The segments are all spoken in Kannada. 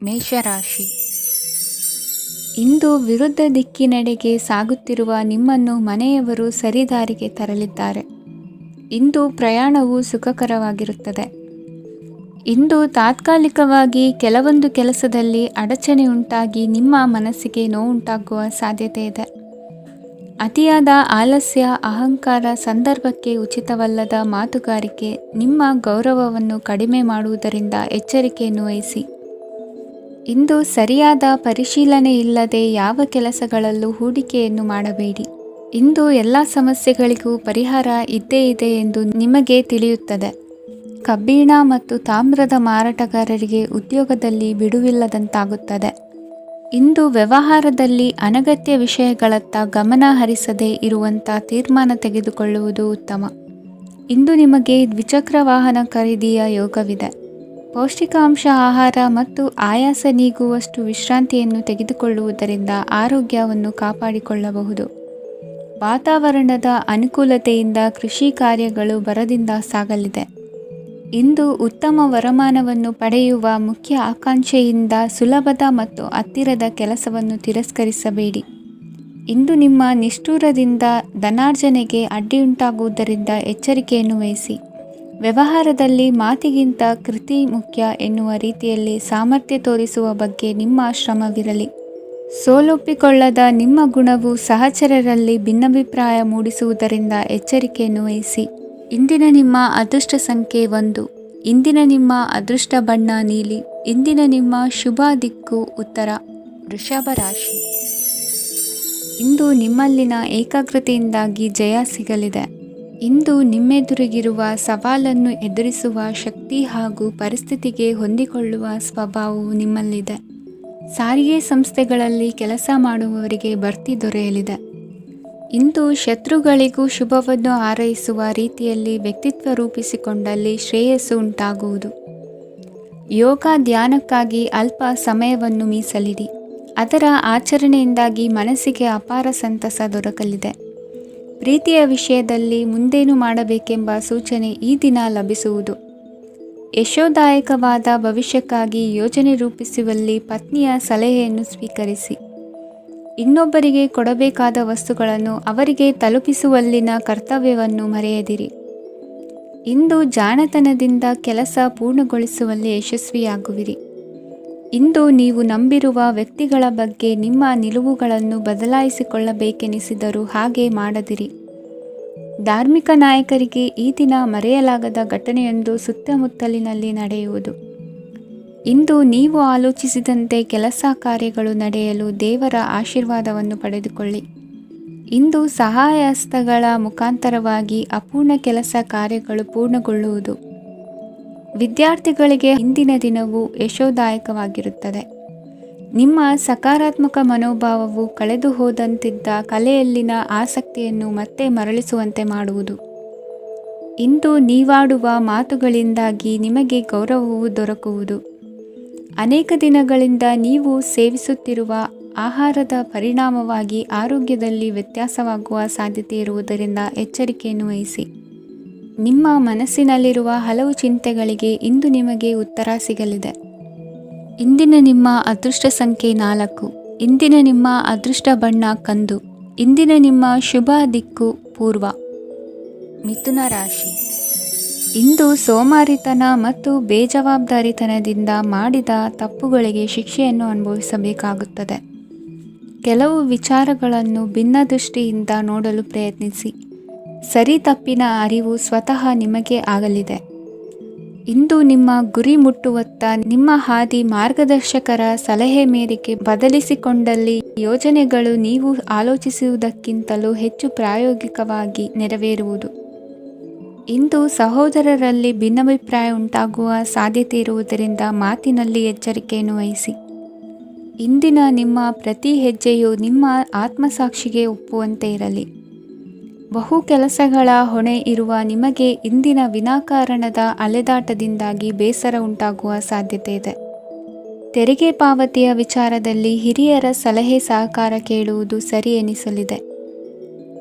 ಮೇಷರಾಶಿ. ಇಂದು ವಿರುದ್ಧ ದಿಕ್ಕಿನೆಡೆಗೆ ಸಾಗುತ್ತಿರುವ ನಿಮ್ಮನ್ನು ಮನೆಯವರು ಸರಿದಾರಿಗೆ ತರಲಿದ್ದಾರೆ. ಇಂದು ಪ್ರಯಾಣವು ಸುಖಕರವಾಗಿರುತ್ತದೆ. ಇಂದು ತಾತ್ಕಾಲಿಕವಾಗಿ ಕೆಲವೊಂದು ಕೆಲಸದಲ್ಲಿ ಅಡಚಣೆ ಉಂಟಾಗಿ ನಿಮ್ಮ ಮನಸ್ಸಿಗೆ ನೋವುಂಟಾಗುವ ಸಾಧ್ಯತೆ ಇದೆ. ಅತಿಯಾದ ಆಲಸ್ಯ, ಅಹಂಕಾರ, ಸಂದರ್ಭಕ್ಕೆ ಉಚಿತವಲ್ಲದ ಮಾತುಗಾರಿಕೆ ನಿಮ್ಮ ಗೌರವವನ್ನು ಕಡಿಮೆ ಮಾಡುವುದರಿಂದ ಎಚ್ಚರಿಕೆಯನ್ನು ವಹಿಸಿ. ಇಂದು ಸರಿಯಾದ ಪರಿಶೀಲನೆ ಇಲ್ಲದೆ ಯಾವ ಕೆಲಸಗಳಲ್ಲೂ ಹೂಡಿಕೆಯನ್ನು ಮಾಡಬೇಡಿ. ಇಂದು ಎಲ್ಲ ಸಮಸ್ಯೆಗಳಿಗೂ ಪರಿಹಾರ ಇದ್ದೇ ಇದೆ ಎಂದು ನಿಮಗೆ ತಿಳಿಯುತ್ತದೆ. ಕಬ್ಬಿಣ ಮತ್ತು ತಾಮ್ರದ ಮಾರಾಟಗಾರರಿಗೆ ಉದ್ಯೋಗದಲ್ಲಿ ಬಿಡುವಿಲ್ಲದಂತಾಗುತ್ತದೆ. ಇಂದು ವ್ಯವಹಾರದಲ್ಲಿ ಅನಗತ್ಯ ವಿಷಯಗಳತ್ತ ಗಮನ ಹರಿಸದೇ ಇರುವಂಥ ತೀರ್ಮಾನ ತೆಗೆದುಕೊಳ್ಳುವುದು ಉತ್ತಮ. ಇಂದು ನಿಮಗೆ ದ್ವಿಚಕ್ರ ವಾಹನ ಖರೀದಿಯ ಯೋಗವಿದೆ. ಪೌಷ್ಟಿಕಾಂಶ ಆಹಾರ ಮತ್ತು ಆಯಾಸ ನೀಗುವಷ್ಟು ವಿಶ್ರಾಂತಿಯನ್ನು ತೆಗೆದುಕೊಳ್ಳುವುದರಿಂದ ಆರೋಗ್ಯವನ್ನು ಕಾಪಾಡಿಕೊಳ್ಳಬಹುದು. ವಾತಾವರಣದ ಅನುಕೂಲತೆಯಿಂದ ಕೃಷಿ ಕಾರ್ಯಗಳು ಭರದಿಂದ ಸಾಗಲಿದೆ. ಇಂದು ಉತ್ತಮ ವರಮಾನವನ್ನು ಪಡೆಯುವ ಮುಖ್ಯ ಆಕಾಂಕ್ಷೆಯಿಂದ ಸುಲಭದ ಮತ್ತು ಹತ್ತಿರದ ಕೆಲಸವನ್ನು ತಿರಸ್ಕರಿಸಬೇಡಿ. ಇಂದು ನಿಮ್ಮ ನಿಷ್ಠುರದಿಂದ ಧನಾರ್ಜನೆಗೆ ಅಡ್ಡಿಯುಂಟಾಗುವುದರಿಂದ ಎಚ್ಚರಿಕೆಯನ್ನು ವಹಿಸಿ. ವ್ಯವಹಾರದಲ್ಲಿ ಮಾತಿಗಿಂತ ಕೃತಿ ಮುಖ್ಯ ಎನ್ನುವ ರೀತಿಯಲ್ಲಿ ಸಾಮರ್ಥ್ಯ ತೋರಿಸುವ ಬಗ್ಗೆ ನಿಮ್ಮ ಶ್ರಮವಿರಲಿ. ಸೋಲೊಪ್ಪಿಕೊಳ್ಳದ ನಿಮ್ಮ ಗುಣವು ಸಹಚರರಲ್ಲಿ ಭಿನ್ನಾಭಿಪ್ರಾಯ ಮೂಡಿಸುವುದರಿಂದ ಎಚ್ಚರಿಕೆಯನ್ನು ವಹಿಸಿ. ಇಂದಿನ ನಿಮ್ಮ ಅದೃಷ್ಟ ಸಂಖ್ಯೆ 1. ಇಂದಿನ ನಿಮ್ಮ ಅದೃಷ್ಟ ಬಣ್ಣ ನೀಲಿ. ಇಂದಿನ ನಿಮ್ಮ ಶುಭ ದಿಕ್ಕು ಉತ್ತರ. ವೃಷಭ ರಾಶಿ. ಇಂದು ನಿಮ್ಮಲ್ಲಿನ ಏಕಾಗ್ರತೆಯಿಂದಾಗಿ ಜಯ ಸಿಗಲಿದೆ. ಇಂದು ನಿಮ್ಮೆದುರಿಗಿರುವ ಸವಾಲನ್ನು ಎದುರಿಸುವ ಶಕ್ತಿ ಹಾಗೂ ಪರಿಸ್ಥಿತಿಗೆ ಹೊಂದಿಕೊಳ್ಳುವ ಸ್ವಭಾವವು ನಿಮ್ಮಲ್ಲಿದೆ. ಸಾರಿಗೆ ಸಂಸ್ಥೆಗಳಲ್ಲಿ ಕೆಲಸ ಮಾಡುವವರಿಗೆ ಬಡ್ತಿ ದೊರೆಯಲಿದೆ. ಇಂದು ಶತ್ರುಗಳಿಗೂ ಶುಭವನ್ನು ಹಾರೈಸುವ ರೀತಿಯಲ್ಲಿ ವ್ಯಕ್ತಿತ್ವ ರೂಪಿಸಿಕೊಂಡಲ್ಲಿ ಶ್ರೇಯಸ್ಸು ಉಂಟಾಗುವುದು. ಯೋಗ ಧ್ಯಾನಕ್ಕಾಗಿ ಅಲ್ಪ ಸಮಯವನ್ನು ಮೀಸಲಿಡಿ. ಅದರ ಆಚರಣೆಯಿಂದಾಗಿ ಮನಸ್ಸಿಗೆ ಅಪಾರ ಸಂತಸ ದೊರಕಲಿದೆ. ಪ್ರೀತಿಯ ವಿಷಯದಲ್ಲಿ ಮುಂದೇನು ಮಾಡಬೇಕೆಂಬ ಸೂಚನೆ ಈ ದಿನ ಲಭಿಸುವುದು. ಯಶೋದಾಯಕವಾದ ಭವಿಷ್ಯಕ್ಕಾಗಿ ಯೋಜನೆ ರೂಪಿಸುವಲ್ಲಿ ಪತ್ನಿಯ ಸಲಹೆಯನ್ನು ಸ್ವೀಕರಿಸಿ. ಇನ್ನೊಬ್ಬರಿಗೆ ಕೊಡಬೇಕಾದ ವಸ್ತುಗಳನ್ನು ಅವರಿಗೆ ತಲುಪಿಸುವಲ್ಲಿನ ಕರ್ತವ್ಯವನ್ನು ಮರೆಯದಿರಿ. ಇಂದು ಜಾಣತನದಿಂದ ಕೆಲಸ ಪೂರ್ಣಗೊಳಿಸುವಲ್ಲಿ ಯಶಸ್ವಿಯಾಗುವಿರಿ. ಇಂದು ನೀವು ನಂಬಿರುವ ವ್ಯಕ್ತಿಗಳ ಬಗ್ಗೆ ನಿಮ್ಮ ನಿಲುವುಗಳನ್ನು ಬದಲಾಯಿಸಿಕೊಳ್ಳಬೇಕೆನಿಸಿದರೂ ಹಾಗೆ ಮಾಡದಿರಿ. ಧಾರ್ಮಿಕ ನಾಯಕರಿಗೆ ಈ ದಿನ ಮರೆಯಲಾಗದ ಘಟನೆಯೊಂದು ಸುತ್ತಮುತ್ತಲಿನಲ್ಲಿ ನಡೆಯುವುದು. ಇಂದು ನೀವು ಆಲೋಚಿಸಿದಂತೆ ಕೆಲಸ ಕಾರ್ಯಗಳು ನಡೆಯಲು ದೇವರ ಆಶೀರ್ವಾದವನ್ನು ಪಡೆದುಕೊಳ್ಳಿ. ಇಂದು ಸಹಾಯ ಹಸ್ತಗಳ ಮುಖಾಂತರವಾಗಿ ಅಪೂರ್ಣ ಕೆಲಸ ಕಾರ್ಯಗಳು ಪೂರ್ಣಗೊಳ್ಳುವುದು. ವಿದ್ಯಾರ್ಥಿಗಳಿಗೆ ಇಂದಿನ ದಿನವು ಯಶೋದಾಯಕವಾಗಿರುತ್ತದೆ. ನಿಮ್ಮ ಸಕಾರಾತ್ಮಕ ಮನೋಭಾವವು ಕಳೆದು ಹೋದಂತಿದ್ದ ಕಲೆಯಲ್ಲಿನ ಆಸಕ್ತಿಯನ್ನು ಮತ್ತೆ ಮರಳಿಸುವಂತೆ ಮಾಡುವುದು. ಇಂದು ನೀವಾಡುವ ಮಾತುಗಳಿಂದಾಗಿ ನಿಮಗೆ ಗೌರವವು ದೊರಕುವುದು. ಅನೇಕ ದಿನಗಳಿಂದ ನೀವು ಸೇವಿಸುತ್ತಿರುವ ಆಹಾರದ ಪರಿಣಾಮವಾಗಿ ಆರೋಗ್ಯದಲ್ಲಿ ವ್ಯತ್ಯಾಸವಾಗುವ ಸಾಧ್ಯತೆ ಇರುವುದರಿಂದ ಎಚ್ಚರಿಕೆಯನ್ನು ವಹಿಸಿ. ನಿಮ್ಮ ಮನಸ್ಸಿನಲ್ಲಿರುವ ಹಲವು ಚಿಂತೆಗಳಿಗೆ ಇಂದು ನಿಮಗೆ ಉತ್ತರ ಸಿಗಲಿದೆ. ಇಂದಿನ ನಿಮ್ಮ ಅದೃಷ್ಟ ಸಂಖ್ಯೆ 4. ಇಂದಿನ ನಿಮ್ಮ ಅದೃಷ್ಟ ಬಣ್ಣ ಕಂದು. ಇಂದಿನ ನಿಮ್ಮ ಶುಭ ದಿಕ್ಕು ಪೂರ್ವ. ಮಿಥುನ ರಾಶಿ. ಇಂದು ಸೋಮಾರಿತನ ಮತ್ತು ಬೇಜವಾಬ್ದಾರಿತನದಿಂದ ಮಾಡಿದ ತಪ್ಪುಗಳಿಗೆ ಶಿಕ್ಷೆಯನ್ನು ಅನುಭವಿಸಬೇಕಾಗುತ್ತದೆ. ಕೆಲವು ವಿಚಾರಗಳನ್ನು ಭಿನ್ನ ದೃಷ್ಟಿಯಿಂದ ನೋಡಲು ಪ್ರಯತ್ನಿಸಿ. ಸರಿ ತಪ್ಪಿನ ಅರಿವು ಸ್ವತಃ ನಿಮಗೆ ಆಗಲಿದೆ. ಇಂದು ನಿಮ್ಮ ಗುರಿ ಮುಟ್ಟುವತ್ತ ನಿಮ್ಮ ಹಾದಿ ಮಾರ್ಗದರ್ಶಕರ ಸಲಹೆ ಮೇರೆಗೆ ಬದಲಿಸಿಕೊಂಡಲ್ಲಿ ಯೋಜನೆಗಳು ನೀವು ಆಲೋಚಿಸುವುದಕ್ಕಿಂತಲೂ ಹೆಚ್ಚು ಪ್ರಾಯೋಗಿಕವಾಗಿ ನೆರವೇರುವುದು. ಇಂದು ಸಹೋದರರಲ್ಲಿ ಭಿನ್ನಾಭಿಪ್ರಾಯ ಉಂಟಾಗುವ ಸಾಧ್ಯತೆ ಇರುವುದರಿಂದ ಮಾತಿನಲ್ಲಿ ಎಚ್ಚರಿಕೆಯನ್ನು ವಹಿಸಿ. ಇಂದಿನ ನಿಮ್ಮ ಪ್ರತಿ ಹೆಜ್ಜೆಯು ನಿಮ್ಮ ಆತ್ಮಸಾಕ್ಷಿಗೆ ಒಪ್ಪುವಂತೆ ಇರಲಿ. ಬಹು ಕೆಲಸಗಳ ಹೊಣೆ ಇರುವ ನಿಮಗೆ ಇಂದಿನ ವಿನಾಕಾರಣದ ಅಲೆದಾಟದಿಂದಾಗಿ ಬೇಸರ ಉಂಟಾಗುವ ಸಾಧ್ಯತೆ ಇದೆ. ತೆರಿಗೆ ಪಾವತಿಯ ವಿಚಾರದಲ್ಲಿ ಹಿರಿಯರ ಸಲಹೆ ಸಹಕಾರ ಕೇಳುವುದು ಸರಿ ಎನಿಸಲಿದೆ.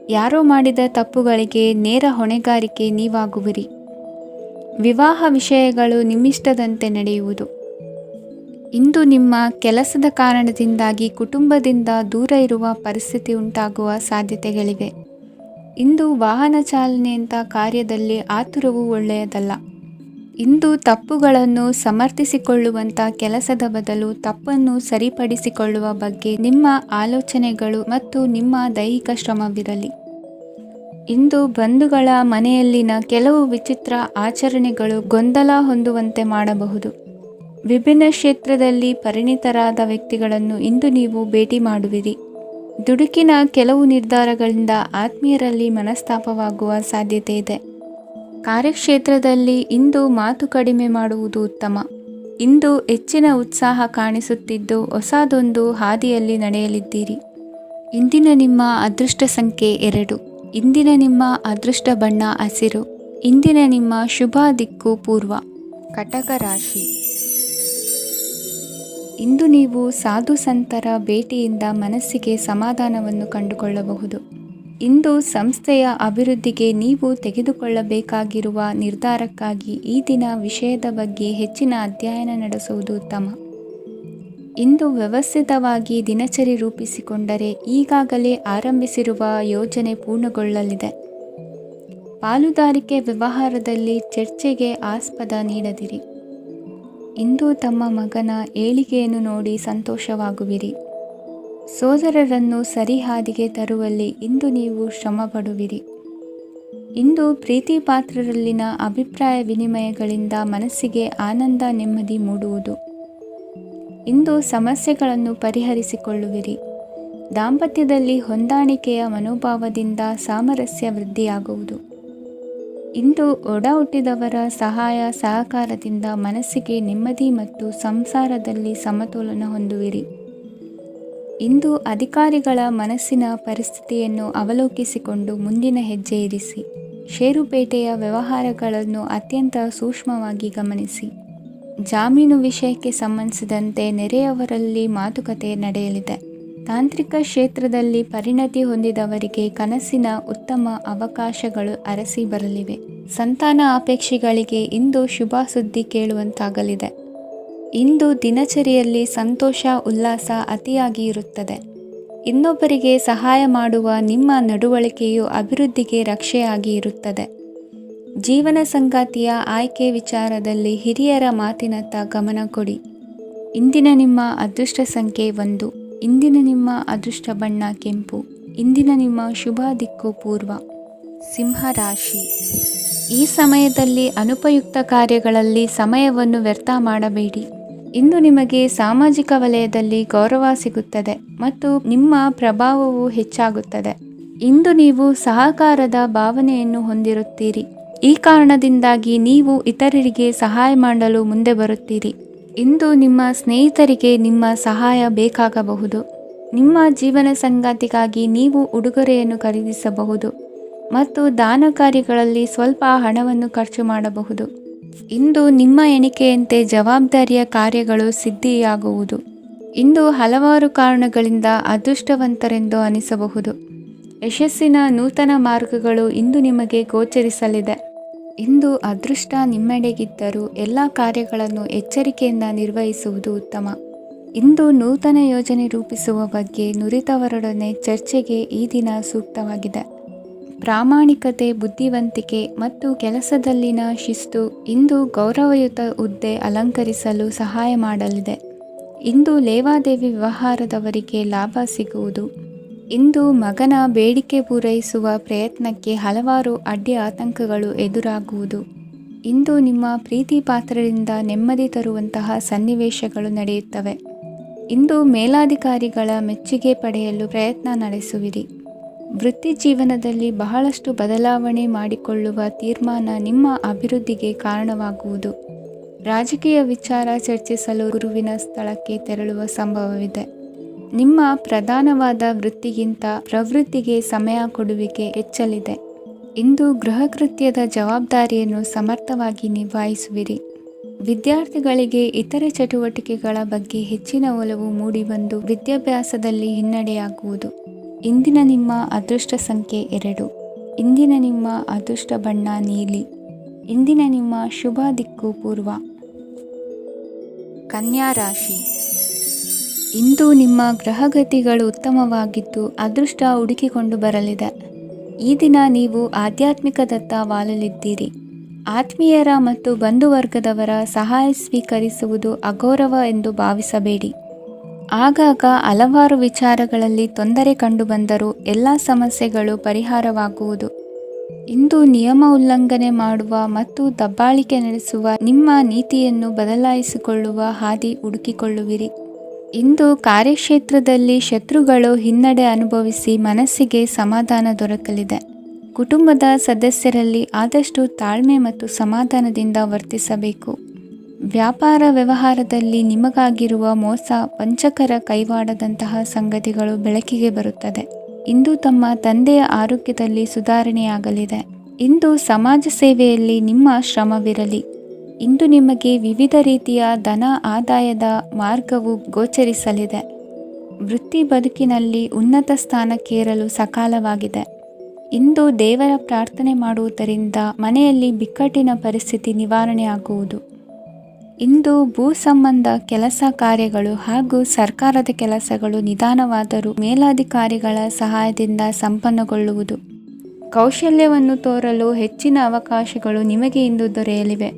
ಯಾರೋ ಮಾಡಿದ ತಪ್ಪುಗಳಿಗೆ ನೇರ ಹೊಣೆಗಾರಿಕೆ ನೀವಾಗುವಿರಿ. ವಿವಾಹ ವಿಷಯಗಳು ನಿಮ್ಮಿಷ್ಟದಂತೆ ನಡೆಯುವುದು. ಇಂದು ನಿಮ್ಮ ಕೆಲಸದ ಕಾರಣದಿಂದಾಗಿ ಕುಟುಂಬದಿಂದ ದೂರ ಇರುವ ಪರಿಸ್ಥಿತಿ ಉಂಟಾಗುವ ಸಾಧ್ಯತೆಗಳಿವೆ. ಇಂದು ವಾಹನ ಚಾಲನೆಯಂಥ ಕಾರ್ಯದಲ್ಲಿ ಆತುರವು ಒಳ್ಳೆಯದಲ್ಲ. ಇಂದು ತಪ್ಪುಗಳನ್ನು ಸಮರ್ಥಿಸಿಕೊಳ್ಳುವಂಥ ಕೆಲಸದ ಬದಲು ತಪ್ಪನ್ನು ಸರಿಪಡಿಸಿಕೊಳ್ಳುವ ಬಗ್ಗೆ ನಿಮ್ಮ ಆಲೋಚನೆಗಳು ಮತ್ತು ನಿಮ್ಮ ದೈಹಿಕ ಶ್ರಮವಿರಲಿ. ಇಂದು ಬಂಧುಗಳ ಮನೆಯಲ್ಲಿನ ಕೆಲವು ವಿಚಿತ್ರ ಆಚರಣೆಗಳು ಗೊಂದಲ ಹೊಂದುವಂತೆ ಮಾಡಬಹುದು. ವಿಭಿನ್ನ ಕ್ಷೇತ್ರದಲ್ಲಿ ಪರಿಣಿತರಾದ ವ್ಯಕ್ತಿಗಳನ್ನು ಇಂದು ನೀವು ಭೇಟಿ ಮಾಡುವಿರಿ. ದುಡುಕಿನ ಕೆಲವು ನಿರ್ಧಾರಗಳಿಂದ ಆತ್ಮೀಯರಲ್ಲಿ ಮನಸ್ತಾಪವಾಗುವ ಸಾಧ್ಯತೆ ಇದೆ. ಕಾರ್ಯಕ್ಷೇತ್ರದಲ್ಲಿ ಇಂದು ಮಾತು ಕಡಿಮೆ ಮಾಡುವುದು ಉತ್ತಮ. ಇಂದು ಹೆಚ್ಚಿನ ಉತ್ಸಾಹ ಕಾಣಿಸುತ್ತಿದ್ದು ಹೊಸದೊಂದು ಹಾದಿಯಲ್ಲಿ ನಡೆಯಲಿದ್ದೀರಿ. ಇಂದಿನ ನಿಮ್ಮ ಅದೃಷ್ಟ ಸಂಖ್ಯೆ 2. ಇಂದಿನ ನಿಮ್ಮ ಅದೃಷ್ಟ ಬಣ್ಣ ಹಸಿರು. ಇಂದಿನ ನಿಮ್ಮ ಶುಭ ದಿಕ್ಕು ಪೂರ್ವ. ಕಟಕ ರಾಶಿ. ಇಂದು ನೀವು ಸಾಧು ಸಂತರ ಭೇಟಿಯಿಂದ ಮನಸ್ಸಿಗೆ ಸಮಾಧಾನವನ್ನು ಕಂಡುಕೊಳ್ಳಬಹುದು. ಇಂದು ಸಂಸ್ಥೆಯ ಅಭಿವೃದ್ಧಿಗೆ ನೀವು ತೆಗೆದುಕೊಳ್ಳಬೇಕಾಗಿರುವ ನಿರ್ಧಾರಕ್ಕಾಗಿ ಈ ದಿನ ವಿಷಯದ ಬಗ್ಗೆ ಹೆಚ್ಚಿನ ಅಧ್ಯಯನ ನಡೆಸುವುದು ಉತ್ತಮ. ಇಂದು ವ್ಯವಸ್ಥಿತವಾಗಿ ದಿನಚರಿ ರೂಪಿಸಿಕೊಂಡರೆ ಈಗಾಗಲೇ ಆರಂಭಿಸಿರುವ ಯೋಜನೆ ಪೂರ್ಣಗೊಳ್ಳಲಿದೆ. ಪಾಲುದಾರಿಕೆ ವ್ಯವಹಾರದಲ್ಲಿ ಚರ್ಚೆಗೆ ಆಸ್ಪದ ನೀಡದಿರಿ. ಇಂದು ತಮ್ಮ ಮಗನ ಏಳಿಗೆಯನ್ನು ನೋಡಿ ಸಂತೋಷವಾಗುವಿರಿ. ಸೋದರರನ್ನು ಸರಿಹಾದಿಗೆ ತರುವಲ್ಲಿ ಇಂದು ನೀವು ಶ್ರಮಪಡುವಿರಿ. ಇಂದು ಪ್ರೀತಿ ಪಾತ್ರರಲ್ಲಿನ ಅಭಿಪ್ರಾಯ ವಿನಿಮಯಗಳಿಂದ ಮನಸ್ಸಿಗೆ ಆನಂದ ನೆಮ್ಮದಿ ಮೂಡುವುದು. ಇಂದು ಸಮಸ್ಯೆಗಳನ್ನು ಪರಿಹರಿಸಿಕೊಳ್ಳುವಿರಿ. ದಾಂಪತ್ಯದಲ್ಲಿ ಹೊಂದಾಣಿಕೆಯ ಮನೋಭಾವದಿಂದ ಸಾಮರಸ್ಯ ವೃದ್ಧಿಯಾಗುವುದು. ಇಂದು ಒಡ ಹುಟ್ಟಿದವರ ಸಹಾಯ ಸಹಕಾರದಿಂದ ಮನಸ್ಸಿಗೆ ನೆಮ್ಮದಿ ಮತ್ತು ಸಂಸಾರದಲ್ಲಿ ಸಮತೋಲನ ಹೊಂದುವಿರಿ. ಇಂದು ಅಧಿಕಾರಿಗಳ ಮನಸ್ಸಿನ ಪರಿಸ್ಥಿತಿಯನ್ನು ಅವಲೋಕಿಸಿಕೊಂಡು ಮುಂದಿನ ಹೆಜ್ಜೆ ಇರಿಸಿ. ಷೇರುಪೇಟೆಯ ವ್ಯವಹಾರಗಳನ್ನು ಅತ್ಯಂತ ಸೂಕ್ಷ್ಮವಾಗಿ ಗಮನಿಸಿ. ಜಾಮೀನು ವಿಷಯಕ್ಕೆ ಸಂಬಂಧಿಸಿದಂತೆ ನೆರೆಯವರಲ್ಲಿ ಮಾತುಕತೆ ನಡೆಯಲಿದೆ. ತಾಂತ್ರಿಕ ಕ್ಷೇತ್ರದಲ್ಲಿ ಪರಿಣತಿ ಹೊಂದಿದವರಿಗೆ ಕನಸಿನ ಉತ್ತಮ ಅವಕಾಶಗಳು ಅರಸಿ ಬರಲಿವೆ. ಸಂತಾನ ಅಪೇಕ್ಷೆಗಳಿಗೆ ಇಂದು ಶುಭ ಸುದ್ದಿ ಕೇಳುವಂತಾಗಲಿದೆ. ಇಂದು ದಿನಚರಿಯಲ್ಲಿ ಸಂತೋಷ ಉಲ್ಲಾಸ ಅತಿಯಾಗಿ ಇರುತ್ತದೆ. ಇನ್ನೊಬ್ಬರಿಗೆ ಸಹಾಯ ಮಾಡುವ ನಿಮ್ಮ ನಡವಳಿಕೆಯು ಅಭಿವೃದ್ಧಿಗೆ ರಕ್ಷೆಯಾಗಿ ಇರುತ್ತದೆ. ಜೀವನ ಸಂಗಾತಿಯ ಆಯ್ಕೆ ವಿಚಾರದಲ್ಲಿ ಹಿರಿಯರ ಮಾತಿನತ್ತ ಗಮನ ಕೊಡಿ. ಇಂದಿನ ನಿಮ್ಮ ಅದೃಷ್ಟ ಸಂಖ್ಯೆ 1. ಇಂದಿನ ನಿಮ್ಮ ಅದೃಷ್ಟ ಬಣ್ಣ ಕೆಂಪು. ಇಂದಿನ ನಿಮ್ಮ ಶುಭ ದಿಕ್ಕು ಪೂರ್ವ. ಸಿಂಹ ರಾಶಿ. ಈ ಸಮಯದಲ್ಲಿ ಅನುಪಯುಕ್ತ ಕಾರ್ಯಗಳಲ್ಲಿ ಸಮಯವನ್ನು ವ್ಯರ್ಥ ಮಾಡಬೇಡಿ. ಇಂದು ನಿಮಗೆ ಸಾಮಾಜಿಕ ವಲಯದಲ್ಲಿ ಗೌರವ ಸಿಗುತ್ತದೆ ಮತ್ತು ನಿಮ್ಮ ಪ್ರಭಾವವು ಹೆಚ್ಚಾಗುತ್ತದೆ. ಇಂದು ನೀವು ಸಹಕಾರದ ಭಾವನೆಯನ್ನು ಹೊಂದಿರುತ್ತೀರಿ. ಈ ಕಾರಣದಿಂದಾಗಿ ನೀವು ಇತರರಿಗೆ ಸಹಾಯ ಮಾಡಲು ಮುಂದೆ ಬರುತ್ತೀರಿ. ಇಂದು ನಿಮ್ಮ ಸ್ನೇಹಿತರಿಗೆ ನಿಮ್ಮ ಸಹಾಯ ಬೇಕಾಗಬಹುದು. ನಿಮ್ಮ ಜೀವನ ಸಂಗಾತಿಗಾಗಿ ನೀವು ಉಡುಗೊರೆಯನ್ನು ಖರೀದಿಸಬಹುದು ಮತ್ತು ದಾನ ಕಾರ್ಯಗಳಲ್ಲಿ ಸ್ವಲ್ಪ ಹಣವನ್ನು ಖರ್ಚು ಮಾಡಬಹುದು. ಇಂದು ನಿಮ್ಮ ಎಣಿಕೆಯಂತೆ ಜವಾಬ್ದಾರಿಯ ಕಾರ್ಯಗಳು ಸಿದ್ಧಿಯಾಗುವುದು. ಇಂದು ಹಲವಾರು ಕಾರಣಗಳಿಂದ ಅದೃಷ್ಟವಂತರೆಂದು ಅನಿಸಬಹುದು. ಯಶಸ್ಸಿನ ನೂತನ ಮಾರ್ಗಗಳು ಇಂದು ನಿಮಗೆ ಗೋಚರಿಸಲಿದೆ. ಇಂದು ಅದೃಷ್ಟ ನಿಮ್ಮೆಡೆಗಿದ್ದರೂ ಎಲ್ಲ ಕಾರ್ಯಗಳನ್ನು ಎಚ್ಚರಿಕೆಯಿಂದ ನಿರ್ವಹಿಸುವುದು ಉತ್ತಮ. ಇಂದು ನೂತನ ಯೋಜನೆ ರೂಪಿಸುವ ಬಗ್ಗೆ ನುರಿತವರೊಡನೆ ಚರ್ಚೆಗೆ ಈ ದಿನ ಸೂಕ್ತವಾಗಿದೆ. ಪ್ರಾಮಾಣಿಕತೆ, ಬುದ್ಧಿವಂತಿಕೆ ಮತ್ತು ಕೆಲಸದಲ್ಲಿನ ಶಿಸ್ತು ಇಂದು ಗೌರವಯುತ ಹುದ್ದೆ ಅಲಂಕರಿಸಲು ಸಹಾಯ ಮಾಡಲಿದೆ. ಇಂದು ಲೇವಾದೇವಿ ವ್ಯವಹಾರದವರಿಗೆ ಲಾಭ ಸಿಗುವುದು. ಇಂದು ಮಗನ ಬೇಡಿಕೆ ಪೂರೈಸುವ ಪ್ರಯತ್ನಕ್ಕೆ ಹಲವಾರು ಅಡ್ಡಿ ಆತಂಕಗಳು ಎದುರಾಗುವುದು. ಇಂದು ನಿಮ್ಮ ಪ್ರೀತಿ ಪಾತ್ರರಿಂದ ನೆಮ್ಮದಿ ತರುವಂತಹ ಸನ್ನಿವೇಶಗಳು ನಡೆಯುತ್ತವೆ. ಇಂದು ಮೇಲಾಧಿಕಾರಿಗಳ ಮೆಚ್ಚುಗೆ ಪಡೆಯಲು ಪ್ರಯತ್ನ ನಡೆಸುವಿರಿ. ವೃತ್ತಿ ಜೀವನದಲ್ಲಿ ಬಹಳಷ್ಟು ಬದಲಾವಣೆ ಮಾಡಿಕೊಳ್ಳುವ ತೀರ್ಮಾನ ನಿಮ್ಮ ಅಭಿವೃದ್ಧಿಗೆ ಕಾರಣವಾಗುವುದು. ರಾಜಕೀಯ ವಿಚಾರ ಚರ್ಚಿಸಲು ಗುರುವಿನ ಸ್ಥಳಕ್ಕೆ ತೆರಳುವ ಸಂಭವವಿದೆ. ನಿಮ್ಮ ಪ್ರಧಾನವಾದ ವೃತ್ತಿಗಿಂತ ಪ್ರವೃತ್ತಿಗೆ ಸಮಯ ಕೊಡುವಿಕೆ ಹೆಚ್ಚಲಿದೆ. ಇಂದು ಗೃಹ ಕೃತ್ಯದ ಜವಾಬ್ದಾರಿಯನ್ನು ಸಮರ್ಥವಾಗಿ ನಿಭಾಯಿಸುವಿರಿ. ವಿದ್ಯಾರ್ಥಿಗಳಿಗೆ ಇತರೆ ಚಟುವಟಿಕೆಗಳ ಬಗ್ಗೆ ಹೆಚ್ಚಿನ ಒಲವು ಮೂಡಿಬಂದು ವಿದ್ಯಾಭ್ಯಾಸದಲ್ಲಿ ಹಿನ್ನಡೆಯಾಗುವುದು. ಇಂದಿನ ನಿಮ್ಮ ಅದೃಷ್ಟ ಸಂಖ್ಯೆ 2. ಇಂದಿನ ನಿಮ್ಮ ಅದೃಷ್ಟ ಬಣ್ಣ ನೀಲಿ. ಇಂದಿನ ನಿಮ್ಮ ಶುಭ ದಿಕ್ಕು ಪೂರ್ವ. ಕನ್ಯಾ ರಾಶಿ. ಇಂದು ನಿಮ್ಮ ಗ್ರಹಗತಿಗಳು ಉತ್ತಮವಾಗಿದ್ದು ಅದೃಷ್ಟ ಹುಡುಕಿಕೊಂಡು ಬರಲಿದೆ. ಈ ದಿನ ನೀವು ಆಧ್ಯಾತ್ಮಿಕದತ್ತ ವಾಲಲಿದ್ದೀರಿ. ಆತ್ಮೀಯರ ಮತ್ತು ಬಂಧುವರ್ಗದವರ ಸಹಾಯ ಸ್ವೀಕರಿಸುವುದು ಅಗೌರವ ಎಂದು ಭಾವಿಸಬೇಡಿ. ಆಗಾಗ ಹಲವಾರು ವಿಚಾರಗಳಲ್ಲಿ ತೊಂದರೆ ಕಂಡುಬಂದರೂ ಎಲ್ಲ ಸಮಸ್ಯೆಗಳು ಪರಿಹಾರವಾಗುವುದು. ಇಂದು ನಿಯಮ ಉಲ್ಲಂಘನೆ ಮಾಡುವ ಮತ್ತು ದಬ್ಬಾಳಿಕೆ ನಡೆಸುವ ನಿಮ್ಮ ನೀತಿಯನ್ನು ಬದಲಾಯಿಸಿಕೊಳ್ಳುವ ಹಾದಿ ಹುಡುಕಿಕೊಳ್ಳುವಿರಿ. ಇಂದು ಕಾರ್ಯಕ್ಷೇತ್ರದಲ್ಲಿ ಶತ್ರುಗಳು ಹಿನ್ನಡೆ ಅನುಭವಿಸಿ ಮನಸ್ಸಿಗೆ ಸಮಾಧಾನ ದೊರಕಲಿದೆ. ಕುಟುಂಬದ ಸದಸ್ಯರಲ್ಲಿ ಆದಷ್ಟು ತಾಳ್ಮೆ ಮತ್ತು ಸಮಾಧಾನದಿಂದ ವರ್ತಿಸಬೇಕು. ವ್ಯಾಪಾರ ವ್ಯವಹಾರದಲ್ಲಿ ನಿಮಗಾಗಿರುವ ಮೋಸ, ವಂಚಕರ ಕೈವಾಡದಂತಹ ಸಂಗತಿಗಳು ಬೆಳಕಿಗೆ ಬರುತ್ತದೆ. ಇಂದು ತಮ್ಮ ತಂದೆಯ ಆರೋಗ್ಯದಲ್ಲಿ ಸುಧಾರಣೆಯಾಗಲಿದೆ. ಇಂದು ಸಮಾಜ ಸೇವೆಯಲ್ಲಿ ನಿಮ್ಮ ಶ್ರಮವಿರಲಿ. ಇಂದು ನಿಮಗೆ ವಿವಿಧ ರೀತಿಯ ಧನ ಆದಾಯದ ಮಾರ್ಗವು ಗೋಚರಿಸಲಿದೆ. ವೃತ್ತಿ ಬದುಕಿನಲ್ಲಿ ಉನ್ನತ ಸ್ಥಾನಕ್ಕೇರಲು ಸಕಾಲವಾಗಿದೆ. ಇಂದು ದೇವರ ಪ್ರಾರ್ಥನೆ ಮಾಡುವುದರಿಂದ ಮನೆಯಲ್ಲಿ ಬಿಕ್ಕಟ್ಟಿನ ಪರಿಸ್ಥಿತಿ ನಿವಾರಣೆಯಾಗುವುದು. ಇಂದು ಭೂ ಸಂಬಂಧ ಕೆಲಸ ಕಾರ್ಯಗಳು ಹಾಗೂ ಸರ್ಕಾರದ ಕೆಲಸಗಳು ನಿಧಾನವಾದರೂ ಮೇಲಾಧಿಕಾರಿಗಳ ಸಹಾಯದಿಂದ ಸಂಪನ್ನಗೊಳ್ಳುವುದು. ಕೌಶಲ್ಯವನ್ನು ತೋರಲು ಹೆಚ್ಚಿನ ಅವಕಾಶಗಳು ನಿಮಗೆ ಇಂದು ದೊರೆಯಲಿವೆ.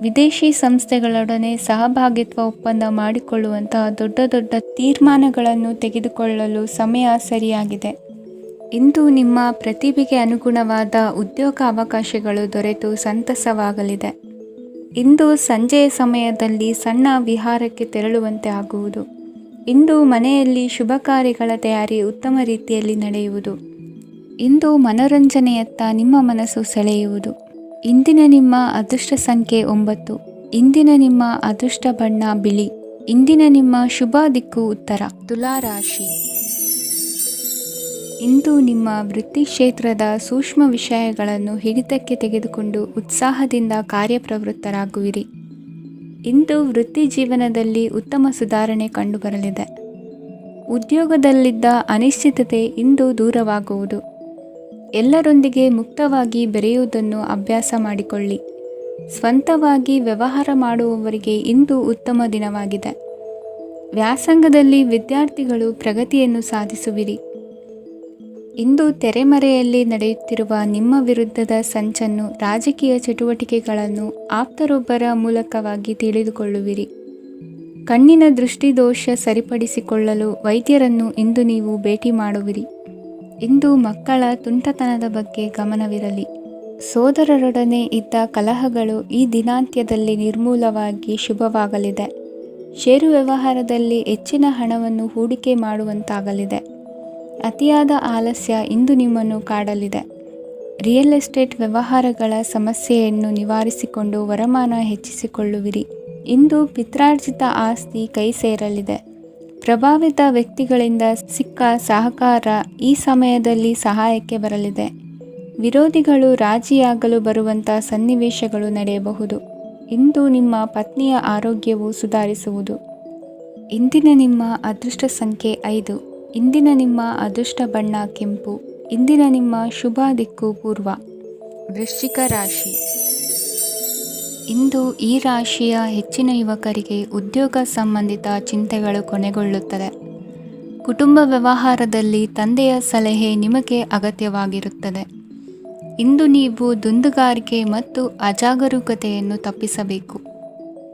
ವಿದೇಶಿ ಸಂಸ್ಥೆಗಳೊಡನೆ ಸಹಭಾಗಿತ್ವ ಒಪ್ಪಂದ ಮಾಡಿಕೊಳ್ಳುವಂತಹ ದೊಡ್ಡ ದೊಡ್ಡ ತೀರ್ಮಾನಗಳನ್ನು ತೆಗೆದುಕೊಳ್ಳಲು ಸಮಯ ಸರಿಯಾಗಿದೆ. ಇಂದು ನಿಮ್ಮ ಪ್ರತಿಭೆಗೆ ಅನುಗುಣವಾದ ಉದ್ಯೋಗ ಅವಕಾಶಗಳು ದೊರೆತು ಸಂತಸವಾಗಲಿದೆ. ಇಂದು ಸಂಜೆಯ ಸಮಯದಲ್ಲಿ ಸಣ್ಣ ವಿಹಾರಕ್ಕೆ ತೆರಳುವಂತೆ ಆಗುವುದು. ಇಂದು ಮನೆಯಲ್ಲಿ ಶುಭ ಕಾರ್ಯಗಳ ತಯಾರಿ ಉತ್ತಮ ರೀತಿಯಲ್ಲಿ ನಡೆಯುವುದು. ಇಂದು ಮನೋರಂಜನೆಯತ್ತ ನಿಮ್ಮ ಮನಸ್ಸು ಸೆಳೆಯುವುದು. ಇಂದಿನ ನಿಮ್ಮ ಅದೃಷ್ಟ ಸಂಖ್ಯೆ 9. ಇಂದಿನ ನಿಮ್ಮ ಅದೃಷ್ಟ ಬಣ್ಣ ಬಿಳಿ. ಇಂದಿನ ನಿಮ್ಮ ಶುಭ ದಿಕ್ಕು ಉತ್ತರ. ತುಲಾ ರಾಶಿ. ಇಂದು ನಿಮ್ಮ ವೃತ್ತಿ ಕ್ಷೇತ್ರದ ಸೂಕ್ಷ್ಮ ವಿಷಯಗಳನ್ನು ಹಿಡಿತಕ್ಕೆ ತೆಗೆದುಕೊಂಡು ಉತ್ಸಾಹದಿಂದ ಕಾರ್ಯಪ್ರವೃತ್ತರಾಗುವಿರಿ. ಇಂದು ವೃತ್ತಿ ಜೀವನದಲ್ಲಿ ಉತ್ತಮ ಸುಧಾರಣೆ ಕಂಡುಬರಲಿದೆ. ಉದ್ಯೋಗದಲ್ಲಿದ್ದ ಅನಿಶ್ಚಿತತೆ ಇಂದು ದೂರವಾಗುವುದು. ಎಲ್ಲರೊಂದಿಗೆ ಮುಕ್ತವಾಗಿ ಬೆರೆಯುವುದನ್ನು ಅಭ್ಯಾಸ ಮಾಡಿಕೊಳ್ಳಿ. ಸ್ವಂತವಾಗಿ ವ್ಯವಹಾರ ಮಾಡುವವರಿಗೆ ಇಂದು ಉತ್ತಮ ದಿನವಾಗಿದೆ. ವ್ಯಾಸಂಗದಲ್ಲಿ ವಿದ್ಯಾರ್ಥಿಗಳು ಪ್ರಗತಿಯನ್ನು ಸಾಧಿಸುವಿರಿ. ಇಂದು ತೆರೆಮರೆಯಲ್ಲಿ ನಡೆಯುತ್ತಿರುವ ನಿಮ್ಮ ವಿರುದ್ಧದ ಸಂಚನ್ನು, ರಾಜಕೀಯ ಚಟುವಟಿಕೆಗಳನ್ನು ಆಪ್ತರೊಬ್ಬರ ಮೂಲಕವಾಗಿ ತಿಳಿದುಕೊಳ್ಳುವಿರಿ. ಕಣ್ಣಿನ ದೃಷ್ಟಿದೋಷ ಸರಿಪಡಿಸಿಕೊಳ್ಳಲು ವೈದ್ಯರನ್ನು ಇಂದು ನೀವು ಭೇಟಿ ಮಾಡುವಿರಿ. ಇಂದು ಮಕ್ಕಳ ತುಂಟತನದ ಬಗ್ಗೆ ಗಮನವಿರಲಿ. ಸೋದರರೊಡನೆ ಇದ್ದ ಕಲಹಗಳು ಈ ದಿನಾಂತ್ಯದಲ್ಲಿ ನಿರ್ಮೂಲವಾಗಿ ಶುಭವಾಗಲಿದೆ. ಷೇರು ವ್ಯವಹಾರದಲ್ಲಿ ಹೆಚ್ಚಿನ ಹಣವನ್ನು ಹೂಡಿಕೆ ಮಾಡುವಂತಾಗಲಿದೆ. ಅತಿಯಾದ ಆಲಸ್ಯ ಇಂದು ನಿಮ್ಮನ್ನು ಕಾಡಲಿದೆ. ರಿಯಲ್ ಎಸ್ಟೇಟ್ ವ್ಯವಹಾರಗಳ ಸಮಸ್ಯೆಯನ್ನು ನಿವಾರಿಸಿಕೊಂಡು ವರಮಾನ ಹೆಚ್ಚಿಸಿಕೊಳ್ಳುವಿರಿ. ಇಂದು ಪಿತ್ರಾರ್ಜಿತ ಆಸ್ತಿ ಕೈ ಸೇರಲಿದೆ. ಪ್ರಭಾವಿತ ವ್ಯಕ್ತಿಗಳಿಂದ ಸಿಕ್ಕ ಸಹಕಾರ ಈ ಸಮಯದಲ್ಲಿ ಸಹಾಯಕ್ಕೆ ಬರಲಿದೆ. ವಿರೋಧಿಗಳು ರಾಜಿಯಾಗಲು ಬರುವಂಥ ಸನ್ನಿವೇಶಗಳು ನಡೆಯಬಹುದು. ಇಂದು ನಿಮ್ಮ ಪತ್ನಿಯ ಆರೋಗ್ಯವು ಸುಧಾರಿಸುವುದು. ಇಂದಿನ ನಿಮ್ಮ ಅದೃಷ್ಟ ಸಂಖ್ಯೆ 5. ಇಂದಿನ ನಿಮ್ಮ ಅದೃಷ್ಟ ಬಣ್ಣ ಕೆಂಪು. ಇಂದಿನ ನಿಮ್ಮ ಶುಭ ದಿಕ್ಕು ಪೂರ್ವ. ವೃಶ್ಚಿಕ ರಾಶಿ. ಇಂದು ಈ ರಾಶಿಯ ಹೆಚ್ಚಿನ ಯುವಕರಿಗೆ ಉದ್ಯೋಗ ಸಂಬಂಧಿತ ಚಿಂತೆಗಳು ಕೊನೆಗೊಳ್ಳುತ್ತದೆ. ಕುಟುಂಬ ವ್ಯವಹಾರದಲ್ಲಿ ತಂದೆಯ ಸಲಹೆ ನಿಮಗೆ ಅಗತ್ಯವಾಗಿರುತ್ತದೆ. ಇಂದು ನೀವು ದುಂದುಗಾರಿಕೆ ಮತ್ತು ಅಜಾಗರೂಕತೆಯನ್ನು ತಪ್ಪಿಸಬೇಕು.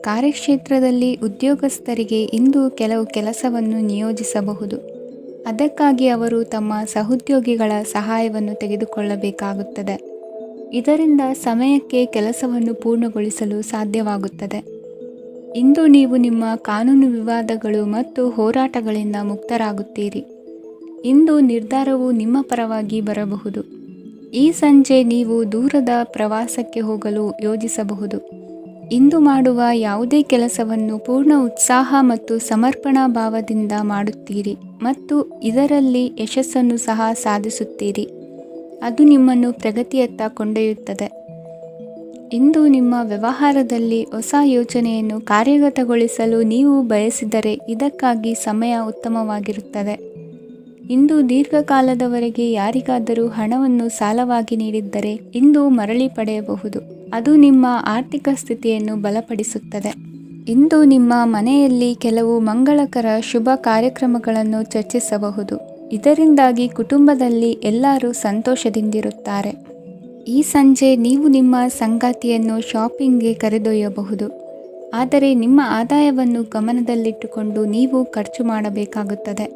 ಕಾರ್ಯಕ್ಷೇತ್ರದಲ್ಲಿ ಉದ್ಯೋಗಸ್ಥರಿಗೆ ಇಂದು ಕೆಲವು ಕೆಲಸವನ್ನು ನಿಯೋಜಿಸಬಹುದು. ಅದಕ್ಕಾಗಿ ಅವರು ತಮ್ಮ ಸಹೋದ್ಯೋಗಿಗಳ ಸಹಾಯವನ್ನು ತೆಗೆದುಕೊಳ್ಳಬೇಕಾಗುತ್ತದೆ. ಇದರಿಂದ ಸಮಯಕ್ಕೆ ಕೆಲಸವನ್ನು ಪೂರ್ಣಗೊಳಿಸಲು ಸಾಧ್ಯವಾಗುತ್ತದೆ. ಇಂದು ನೀವು ನಿಮ್ಮ ಕಾನೂನು ವಿವಾದಗಳು ಮತ್ತು ಹೋರಾಟಗಳಿಂದ ಮುಕ್ತರಾಗುತ್ತೀರಿ. ಇಂದು ನಿರ್ಧಾರವು ನಿಮ್ಮ ಪರವಾಗಿ ಬರಬಹುದು. ಈ ಸಂಜೆ ನೀವು ದೂರದ ಪ್ರವಾಸಕ್ಕೆ ಹೋಗಲು ಯೋಜಿಸಬಹುದು. ಇಂದು ಮಾಡುವ ಯಾವುದೇ ಕೆಲಸವನ್ನು ಪೂರ್ಣ ಉತ್ಸಾಹ ಮತ್ತು ಸಮರ್ಪಣಾ ಭಾವದಿಂದ ಮಾಡುತ್ತೀರಿ ಮತ್ತು ಇದರಲ್ಲಿ ಯಶಸ್ಸನ್ನು ಸಹ ಸಾಧಿಸುತ್ತೀರಿ. ಅದು ನಿಮ್ಮನ್ನು ಪ್ರಗತಿಯತ್ತ ಕೊಂಡೊಯ್ಯುತ್ತದೆ. ಇಂದು ನಿಮ್ಮ ವ್ಯವಹಾರದಲ್ಲಿ ಹೊಸ ಯೋಜನೆಯನ್ನು ಕಾರ್ಯಗತಗೊಳಿಸಲು ನೀವು ಬಯಸಿದರೆ ಇದಕ್ಕಾಗಿ ಸಮಯ ಉತ್ತಮವಾಗಿರುತ್ತದೆ. ಇಂದು ದೀರ್ಘಕಾಲದವರೆಗೆ ಯಾರಿಗಾದರೂ ಹಣವನ್ನು ಸಾಲವಾಗಿ ನೀಡಿದ್ದರೆ ಇಂದು ಮರಳಿ ಪಡೆಯಬಹುದು. ಅದು ನಿಮ್ಮ ಆರ್ಥಿಕ ಸ್ಥಿತಿಯನ್ನು ಬಲಪಡಿಸುತ್ತದೆ. ಇಂದು ನಿಮ್ಮ ಮನೆಯಲ್ಲಿ ಕೆಲವು ಮಂಗಳಕರ ಶುಭ ಕಾರ್ಯಕ್ರಮಗಳನ್ನು ಚರ್ಚಿಸಬಹುದು. ಇದರಿಂದಾಗಿ ಕುಟುಂಬದಲ್ಲಿ ಎಲ್ಲರೂ ಸಂತೋಷದಿಂದಿರುತ್ತಾರೆ. ಈ ಸಂಜೆ ನೀವು ನಿಮ್ಮ ಸಂಗಾತಿಯನ್ನು ಶಾಪಿಂಗ್ಗೆ ಕರೆದೊಯ್ಯಬಹುದು. ಆದರೆ ನಿಮ್ಮ ಆದಾಯವನ್ನು ಗಮನದಲ್ಲಿಟ್ಟುಕೊಂಡು ನೀವು ಖರ್ಚು ಮಾಡಬೇಕಾಗುತ್ತದೆ.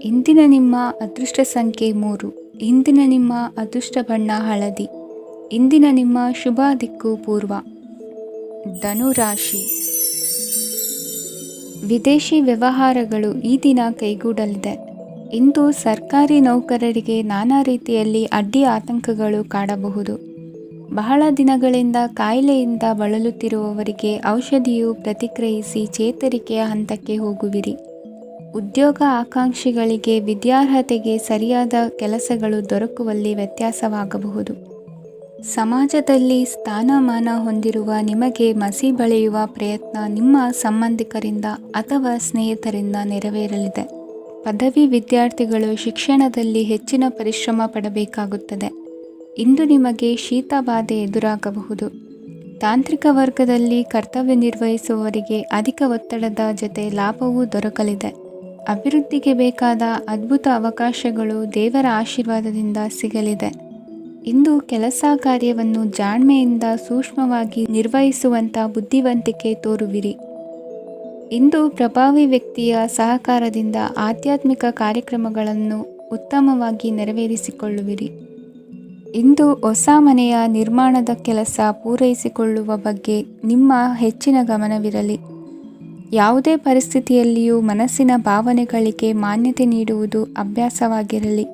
ಇಂದಿನ ನಿಮ್ಮ ಅದೃಷ್ಟ ಸಂಖ್ಯೆ 3. ಇಂದಿನ ನಿಮ್ಮ ಅದೃಷ್ಟ ಬಣ್ಣ ಹಳದಿ. ಇಂದಿನ ನಿಮ್ಮ ಶುಭ ದಿಕ್ಕು ಪೂರ್ವ. ಧನುರಾಶಿ. ವಿದೇಶಿ ವ್ಯವಹಾರಗಳು ಈ ದಿನ ಕೈಗೂಡಲಿದೆ. ಇಂದು ಸರ್ಕಾರಿ ನೌಕರರಿಗೆ ನಾನಾ ರೀತಿಯಲ್ಲಿ ಅಡ್ಡಿ ಆತಂಕಗಳು ಕಾಡಬಹುದು. ಬಹಳ ದಿನಗಳಿಂದ ಕಾಯಿಲೆಯಿಂದ ಬಳಲುತ್ತಿರುವವರಿಗೆ ಔಷಧಿಯು ಪ್ರತಿಕ್ರಿಯಿಸಿ ಚೇತರಿಕೆಯ ಹಂತಕ್ಕೆ ಹೋಗುವಿರಿ. ಉದ್ಯೋಗ ಆಕಾಂಕ್ಷಿಗಳಿಗೆ ವಿದ್ಯಾರ್ಹತೆಗೆ ಸರಿಯಾದ ಕೆಲಸಗಳು ದೊರಕುವಲ್ಲಿ ವ್ಯತ್ಯಾಸವಾಗಬಹುದು. ಸಮಾಜದಲ್ಲಿ ಸ್ಥಾನಮಾನ ಹೊಂದಿರುವ ನಿಮಗೆ ಮಸಿ ಬಳಿಯುವ ಪ್ರಯತ್ನ ನಿಮ್ಮ ಸಂಬಂಧಿಕರಿಂದ ಅಥವಾ ಸ್ನೇಹಿತರಿಂದ ನೆರವೇರಲಿದೆ. ಪದವಿ ವಿದ್ಯಾರ್ಥಿಗಳು ಶಿಕ್ಷಣದಲ್ಲಿ ಹೆಚ್ಚಿನ ಪರಿಶ್ರಮ ಪಡಬೇಕಾಗುತ್ತದೆ. ಇಂದು ನಿಮಗೆ ಶೀತ ಬಾಧೆ ಎದುರಾಗಬಹುದು. ತಾಂತ್ರಿಕ ವರ್ಗದಲ್ಲಿ ಕರ್ತವ್ಯ ನಿರ್ವಹಿಸುವವರಿಗೆ ಅಧಿಕ ಒತ್ತಡದ ಜೊತೆ ಲಾಭವೂ ದೊರಕಲಿದೆ. ಅಭಿವೃದ್ಧಿಗೆ ಬೇಕಾದ ಅದ್ಭುತ ಅವಕಾಶಗಳು ದೇವರ ಆಶೀರ್ವಾದದಿಂದ ಸಿಗಲಿದೆ. ಇಂದು ಕೆಲಸ ಕಾರ್ಯವನ್ನು ಜಾಣ್ಮೆಯಿಂದ ಸೂಕ್ಷ್ಮವಾಗಿ ನಿರ್ವಹಿಸುವಂಥ ಬುದ್ಧಿವಂತಿಕೆ ತೋರುವಿರಿ. ಇಂದು ಪ್ರಭಾವಿ ವ್ಯಕ್ತಿಯ ಸಹಕಾರದಿಂದ ಆಧ್ಯಾತ್ಮಿಕ ಕಾರ್ಯಕ್ರಮಗಳನ್ನು ಉತ್ತಮವಾಗಿ ನೆರವೇರಿಸಿಕೊಳ್ಳುವಿರಿ. ಇಂದು ಹೊಸ ಮನೆಯ ನಿರ್ಮಾಣದ ಕೆಲಸ ಪೂರೈಸಿಕೊಳ್ಳುವ ಬಗ್ಗೆ ನಿಮ್ಮ ಹೆಚ್ಚಿನ ಗಮನವಿರಲಿ. ಯಾವುದೇ ಪರಿಸ್ಥಿತಿಯಲ್ಲಿಯೂ ಮನಸ್ಸಿನ ಭಾವನೆಗಳಿಗೆ ಮಾನ್ಯತೆ ನೀಡುವುದು ಅಭ್ಯಾಸವಾಗಿರಲಿ.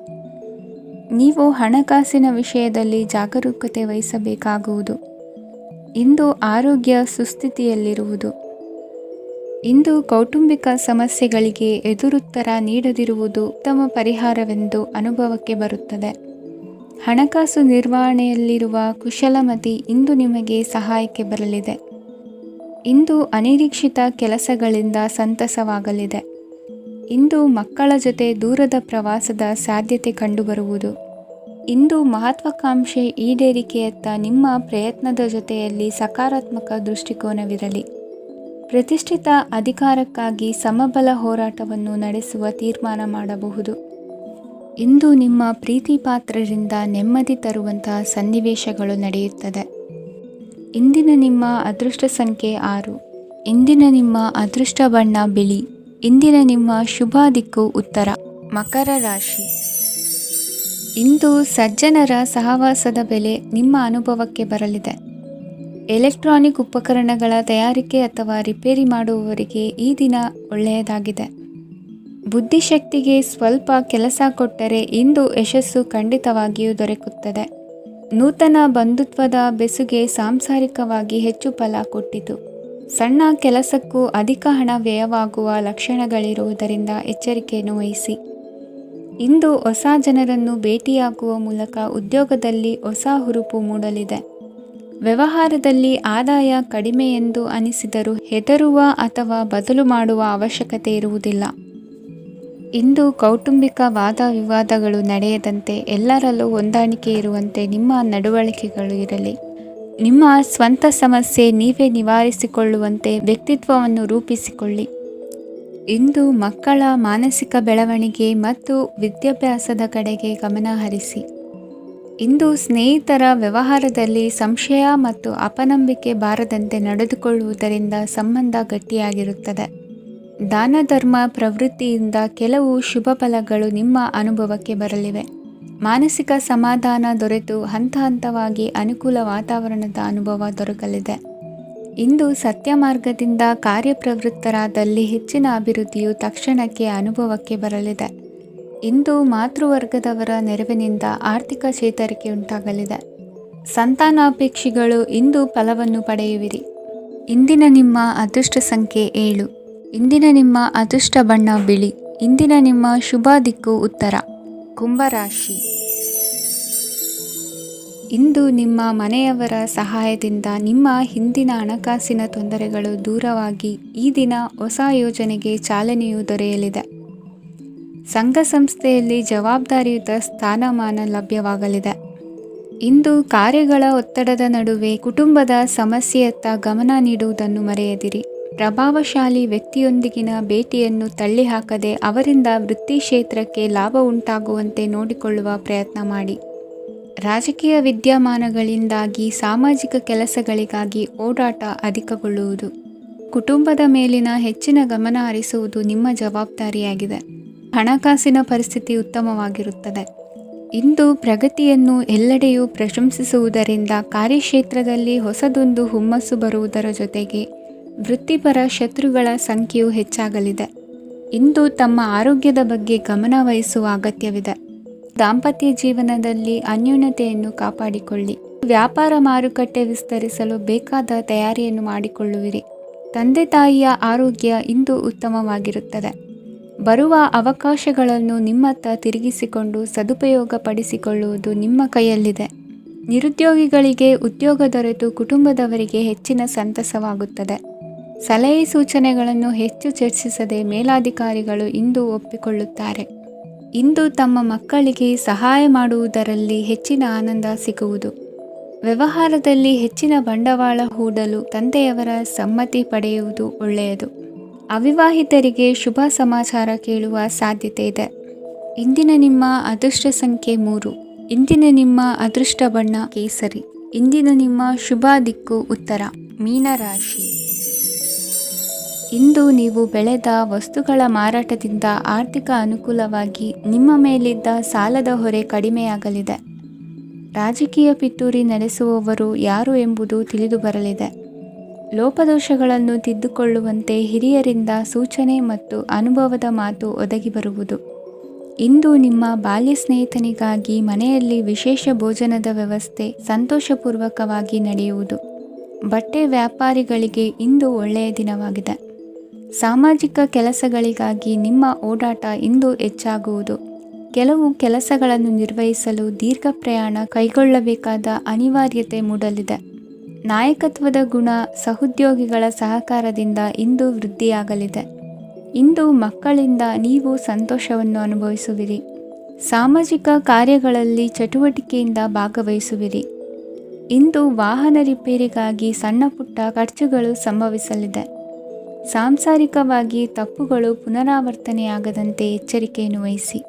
ನೀವು ಹಣಕಾಸಿನ ವಿಷಯದಲ್ಲಿ ಜಾಗರೂಕತೆ ವಹಿಸಬೇಕಾಗುವುದು. ಇಂದು ಆರೋಗ್ಯ ಸುಸ್ಥಿತಿಯಲ್ಲಿರುವುದು. ಇಂದು ಕೌಟುಂಬಿಕ ಸಮಸ್ಯೆಗಳಿಗೆ ಎದುರುತ್ತರ ನೀಡದಿರುವುದು ಉತ್ತಮ ಪರಿಹಾರವೆಂದು ಅನುಭವಕ್ಕೆ ಬರುತ್ತದೆ. ಹಣಕಾಸು ನಿರ್ವಹಣೆಯಲ್ಲಿರುವ ಕುಶಲಮತಿ ಇಂದು ನಿಮಗೆ ಸಹಾಯಕ್ಕೆ ಬರಲಿದೆ. ಇಂದು ಅನಿರೀಕ್ಷಿತ ಕೆಲಸಗಳಿಂದ ಸಂತಸವಾಗಲಿದೆ. ಇಂದು ಮಕ್ಕಳ ಜೊತೆ ದೂರದ ಪ್ರವಾಸದ ಸಾಧ್ಯತೆ ಕಂಡುಬರುವುದು. ಇಂದು ಮಹತ್ವಾಕಾಂಕ್ಷೆ ಈಡೇರಿಕೆಯತ್ತ ನಿಮ್ಮ ಪ್ರಯತ್ನದ ಜೊತೆಯಲ್ಲಿ ಸಕಾರಾತ್ಮಕ ದೃಷ್ಟಿಕೋನವಿರಲಿ. ಪ್ರತಿಷ್ಠಿತ ಅಧಿಕಾರಕ್ಕಾಗಿ ಸಮಬಲ ಹೋರಾಟವನ್ನು ನಡೆಸುವ ತೀರ್ಮಾನ ಮಾಡಬಹುದು. ಇಂದು ನಿಮ್ಮ ಪ್ರೀತಿ ಪಾತ್ರರಿಂದ ನೆಮ್ಮದಿ ತರುವಂತಹ ಸನ್ನಿವೇಶಗಳು ನಡೆಯುತ್ತದೆ. ಇಂದಿನ ನಿಮ್ಮ ಅದೃಷ್ಟ ಸಂಖ್ಯೆ 6. ಇಂದಿನ ನಿಮ್ಮ ಅದೃಷ್ಟ ಬಣ್ಣ ಬಿಳಿ. ಇಂದಿನ ನಿಮ್ಮ ಶುಭ ದಿಕ್ಕು ಉತ್ತರ. ಮಕರ ರಾಶಿ. ಇಂದು ಸಜ್ಜನರ ಸಹವಾಸದ ಬೆಲೆ ನಿಮ್ಮ ಅನುಭವಕ್ಕೆ ಬರಲಿದೆ. ಎಲೆಕ್ಟ್ರಾನಿಕ್ ಉಪಕರಣಗಳ ತಯಾರಿಕೆ ಅಥವಾ ರಿಪೇರಿ ಮಾಡುವವರಿಗೆ ಈ ದಿನ ಒಳ್ಳೆಯದಾಗಿದೆ. ಬುದ್ಧಿಶಕ್ತಿಗೆ ಸ್ವಲ್ಪ ಕೆಲಸ ಕೊಟ್ಟರೆ ಇಂದು ಯಶಸ್ಸು ಖಂಡಿತವಾಗಿಯೂ ದೊರಕುತ್ತದೆ. ನೂತನ ಬಂಧುತ್ವದ ಬೆಸುಗೆ ಸಾಂಸಾರಿಕವಾಗಿ ಹೆಚ್ಚು ಫಲ ಕೊಟ್ಟಿತು. ಸಣ್ಣ ಕೆಲಸಕ್ಕೂ ಅಧಿಕ ಹಣ ವ್ಯಯವಾಗುವ ಲಕ್ಷಣಗಳಿರುವುದರಿಂದ ಎಚ್ಚರಿಕೆಯನ್ನು ವಹಿಸಿ. ಇಂದು ಹೊಸ ಜನರನ್ನು ಭೇಟಿಯಾಗುವ ಮೂಲಕ ಉದ್ಯೋಗದಲ್ಲಿ ಹೊಸ ಹುರುಪು ಮೂಡಲಿದೆ. ವ್ಯವಹಾರದಲ್ಲಿ ಆದಾಯ ಕಡಿಮೆ ಎಂದು ಅನಿಸಿದರೂ ಹೆದರುವ ಅಥವಾ ಬದಲು ಮಾಡುವ ಅವಶ್ಯಕತೆ ಇರುವುದಿಲ್ಲ. ಇಂದು ಕೌಟುಂಬಿಕ ವಾದ ವಿವಾದಗಳು ನಡೆಯದಂತೆ ಎಲ್ಲರಲ್ಲೂ ಹೊಂದಾಣಿಕೆ ಇರುವಂತೆ ನಿಮ್ಮ ನಡವಳಿಕೆಗಳು ಇರಲಿ. ನಿಮ್ಮ ಸ್ವಂತ ಸಮಸ್ಯೆ ನೀವೇ ನಿವಾರಿಸಿಕೊಳ್ಳುವಂತೆ ವ್ಯಕ್ತಿತ್ವವನ್ನು ರೂಪಿಸಿಕೊಳ್ಳಿ. ಇಂದು ಮಕ್ಕಳ ಮಾನಸಿಕ ಬೆಳವಣಿಗೆ ಮತ್ತು ವಿದ್ಯಾಭ್ಯಾಸದ ಕಡೆಗೆ ಗಮನ ಹರಿಸಿ. ಇಂದು ಸ್ನೇಹಿತರ ವ್ಯವಹಾರದಲ್ಲಿ ಸಂಶಯ ಮತ್ತು ಅಪನಂಬಿಕೆ ಬಾರದಂತೆ ನಡೆದುಕೊಳ್ಳುವುದರಿಂದ ಸಂಬಂಧ ಗಟ್ಟಿಯಾಗಿರುತ್ತದೆ. ದಾನ ಧರ್ಮ ಪ್ರವೃತ್ತಿಯಿಂದ ಕೆಲವು ಶುಭ ಫಲಗಳು ನಿಮ್ಮ ಅನುಭವಕ್ಕೆ ಬರಲಿವೆ. ಮಾನಸಿಕ ಸಮಾಧಾನ ದೊರೆತು ಹಂತ ಹಂತವಾಗಿ ಅನುಕೂಲ ವಾತಾವರಣದ ಅನುಭವ ದೊರಕಲಿದೆ. ಇಂದು ಸತ್ಯ ಮಾರ್ಗದಿಂದ ಕಾರ್ಯಪ್ರವೃತ್ತರಾದಲ್ಲಿ ಹೆಚ್ಚಿನ ಅಭಿವೃದ್ಧಿಯು ತಕ್ಷಣಕ್ಕೆ ಅನುಭವಕ್ಕೆ ಬರಲಿದೆ. ಇಂದು ಮಾತೃವರ್ಗದವರ ನೆರವಿನಿಂದ ಆರ್ಥಿಕ ಚೇತರಿಕೆ ಉಂಟಾಗಲಿದೆ. ಸಂತಾನಾಪೇಕ್ಷಿಗಳು ಇಂದು ಫಲವನ್ನು ಪಡೆಯುವಿರಿ. ಇಂದಿನ ನಿಮ್ಮ ಅದೃಷ್ಟ ಸಂಖ್ಯೆ 7. ಇಂದಿನ ನಿಮ್ಮ ಅದೃಷ್ಟ ಬಣ್ಣ ಬಿಳಿ. ಇಂದಿನ ನಿಮ್ಮ ಶುಭ ದಿಕ್ಕು ಉತ್ತರ. ಕುಂಭರಾಶಿ. ಇಂದು ನಿಮ್ಮ ಮನೆಯವರ ಸಹಾಯದಿಂದ ನಿಮ್ಮ ಹಿಂದಿನ ಹಣಕಾಸಿನ ತೊಂದರೆಗಳು ದೂರವಾಗಿ ಈ ದಿನ ಹೊಸ ಯೋಜನೆಗೆ ಚಾಲನೆಯು ದೊರೆಯಲಿದೆ. ಸಂಘ ಸಂಸ್ಥೆಯಲ್ಲಿ ಜವಾಬ್ದಾರಿಯುತ ಸ್ಥಾನಮಾನ ಲಭ್ಯವಾಗಲಿದೆ. ಇಂದು ಕಾರ್ಯಗಳ ಒತ್ತಡದ ನಡುವೆ ಕುಟುಂಬದ ಸಮಸ್ಯೆಯತ್ತ ಗಮನ ನೀಡುವುದನ್ನು ಮರೆಯದಿರಿ. ಪ್ರಭಾವಶಾಲಿ ವ್ಯಕ್ತಿಯೊಂದಿಗಿನ ಭೇಟಿಯನ್ನು ತಳ್ಳಿಹಾಕದೆ ಅವರಿಂದ ವೃತ್ತಿ ಕ್ಷೇತ್ರಕ್ಕೆ ಲಾಭ ಉಂಟಾಗುವಂತೆ ನೋಡಿಕೊಳ್ಳುವ ಪ್ರಯತ್ನ ಮಾಡಿ. ರಾಜಕೀಯ ವಿದ್ಯಮಾನಗಳಿಂದಾಗಿ ಸಾಮಾಜಿಕ ಕೆಲಸಗಳಿಗಾಗಿ ಓಡಾಟ ಅಧಿಕಗೊಳ್ಳುವುದು. ಕುಟುಂಬದ ಮೇಲಿನ ಹೆಚ್ಚಿನ ಗಮನ ಹರಿಸುವುದು ನಿಮ್ಮ ಜವಾಬ್ದಾರಿಯಾಗಿದೆ. ಹಣಕಾಸಿನ ಪರಿಸ್ಥಿತಿ ಉತ್ತಮವಾಗಿರುತ್ತದೆ. ಇಂದು ಪ್ರಗತಿಯನ್ನು ಎಲ್ಲೆಡೆಯೂ ಪ್ರಶಂಸಿಸುವುದರಿಂದ ಕಾರ್ಯಕ್ಷೇತ್ರದಲ್ಲಿ ಹೊಸದೊಂದು ಹುಮ್ಮಸ್ಸು ಬರುವುದರ ಜೊತೆಗೆ ವೃತ್ತಿಪರ ಶತ್ರುಗಳ ಸಂಖ್ಯೆಯು ಹೆಚ್ಚಾಗಲಿದೆ. ಇಂದು ತಮ್ಮ ಆರೋಗ್ಯದ ಬಗ್ಗೆ ಗಮನ ವಹಿಸುವ ಅಗತ್ಯವಿದೆ. ದಾಂಪತ್ಯ ಜೀವನದಲ್ಲಿ ಅನ್ಯೋನ್ಯತೆಯನ್ನು ಕಾಪಾಡಿಕೊಳ್ಳಿ. ವ್ಯಾಪಾರ ಮಾರುಕಟ್ಟೆ ವಿಸ್ತರಿಸಲು ಬೇಕಾದ ತಯಾರಿಯನ್ನು ಮಾಡಿಕೊಳ್ಳುವಿರಿ. ತಂದೆ ತಾಯಿಯ ಆರೋಗ್ಯ ಇಂದು ಉತ್ತಮವಾಗಿರುತ್ತದೆ. ಬರುವ ಅವಕಾಶಗಳನ್ನು ನಿಮ್ಮತ್ತ ತಿರುಗಿಸಿಕೊಂಡು ಸದುಪಯೋಗಪಡಿಸಿಕೊಳ್ಳುವುದು ನಿಮ್ಮ ಕೈಯಲ್ಲಿದೆ. ನಿರುದ್ಯೋಗಿಗಳಿಗೆ ಉದ್ಯೋಗ ದೊರೆತು ಕುಟುಂಬದವರಿಗೆ ಹೆಚ್ಚಿನ ಸಂತಸವಾಗುತ್ತದೆ. ಸಲಹೆ ಸೂಚನೆಗಳನ್ನು ಹೆಚ್ಚು ಚರ್ಚಿಸದೆ ಮೇಲಾಧಿಕಾರಿಗಳು ಇಂದು ಒಪ್ಪಿಕೊಳ್ಳುತ್ತಾರೆ. ಇಂದು ತಮ್ಮ ಮಕ್ಕಳಿಗೆ ಸಹಾಯ ಮಾಡುವುದರಲ್ಲಿ ಹೆಚ್ಚಿನ ಆನಂದ ಸಿಗುವುದು. ವ್ಯವಹಾರದಲ್ಲಿ ಹೆಚ್ಚಿನ ಬಂಡವಾಳ ಹೂಡಲು ತಂದೆಯವರ ಸಮ್ಮತಿ ಪಡೆಯುವುದು ಒಳ್ಳೆಯದು. ಅವಿವಾಹಿತರಿಗೆ ಶುಭ ಸಮಾಚಾರ ಕೇಳುವ ಸಾಧ್ಯತೆ ಇದೆ. ಇಂದಿನ ನಿಮ್ಮ ಅದೃಷ್ಟ ಸಂಖ್ಯೆ 3. ಇಂದಿನ ನಿಮ್ಮ ಅದೃಷ್ಟ ಬಣ್ಣ ಕೇಸರಿ. ಇಂದಿನ ನಿಮ್ಮ ಶುಭ ದಿಕ್ಕು ಉತ್ತರ. ಮೀನರಾಶಿ. ಇಂದು ನೀವು ಬೆಳೆದ ವಸ್ತುಗಳ ಮಾರಾಟದಿಂದ ಆರ್ಥಿಕ ಅನುಕೂಲವಾಗಿ ನಿಮ್ಮ ಮೇಲಿದ್ದ ಸಾಲದ ಹೊರೆ ಕಡಿಮೆಯಾಗಲಿದೆ. ರಾಜಕೀಯ ಪಿತೂರಿ ನಡೆಸುವವರು ಯಾರು ಎಂಬುದು ತಿಳಿದು ಬರಲಿದೆ. ಲೋಪದೋಷಗಳನ್ನು ತಿದ್ದುಕೊಳ್ಳುವಂತೆ ಹಿರಿಯರಿಂದ ಸೂಚನೆ ಮತ್ತು ಅನುಭವದ ಮಾತು ಒದಗಿ ಬರುವುದು. ಇಂದು ನಿಮ್ಮ ಬಾಲ್ಯ ಸ್ನೇಹಿತನಿಗಾಗಿ ಮನೆಯಲ್ಲಿ ವಿಶೇಷ ಭೋಜನದ ವ್ಯವಸ್ಥೆ ಸಂತೋಷಪೂರ್ವಕವಾಗಿ ನಡೆಯುವುದು. ಬಟ್ಟೆ ವ್ಯಾಪಾರಿಗಳಿಗೆ ಇಂದು ಒಳ್ಳೆಯ ದಿನವಾಗಿದೆ. ಸಾಮಾಜಿಕ ಕೆಲಸಗಳಿಗಾಗಿ ನಿಮ್ಮ ಓಡಾಟ ಇಂದು ಹೆಚ್ಚಾಗುವುದು. ಕೆಲವು ಕೆಲಸಗಳನ್ನು ನಿರ್ವಹಿಸಲು ದೀರ್ಘ ಪ್ರಯಾಣ ಕೈಗೊಳ್ಳಬೇಕಾದ ಅನಿವಾರ್ಯತೆ ಮೂಡಲಿದೆ. ನಾಯಕತ್ವದ ಗುಣ ಸಹೋದ್ಯೋಗಿಗಳ ಸಹಕಾರದಿಂದ ಇಂದು ವೃದ್ಧಿಯಾಗಲಿದೆ. ಇಂದು ಮಕ್ಕಳಿಂದ ನೀವು ಸಂತೋಷವನ್ನು ಅನುಭವಿಸುವಿರಿ. ಸಾಮಾಜಿಕ ಕಾರ್ಯಗಳಲ್ಲಿ ಚಟುವಟಿಕೆಯಿಂದ ಭಾಗವಹಿಸುವಿರಿ. ಇಂದು ವಾಹನ ರಿಪೇರಿಗಾಗಿ ಸಣ್ಣ ಪುಟ್ಟ ಖರ್ಚುಗಳು ಸಂಭವಿಸಲಿದೆ. ಸಾಂಸಾರಿಕವಾಗಿ ತಪ್ಪುಗಳು ಪುನರಾವರ್ತನೆಯಾಗದಂತೆ ಎಚ್ಚರಿಕೆಯನ್ನು ವಹಿಸಿ.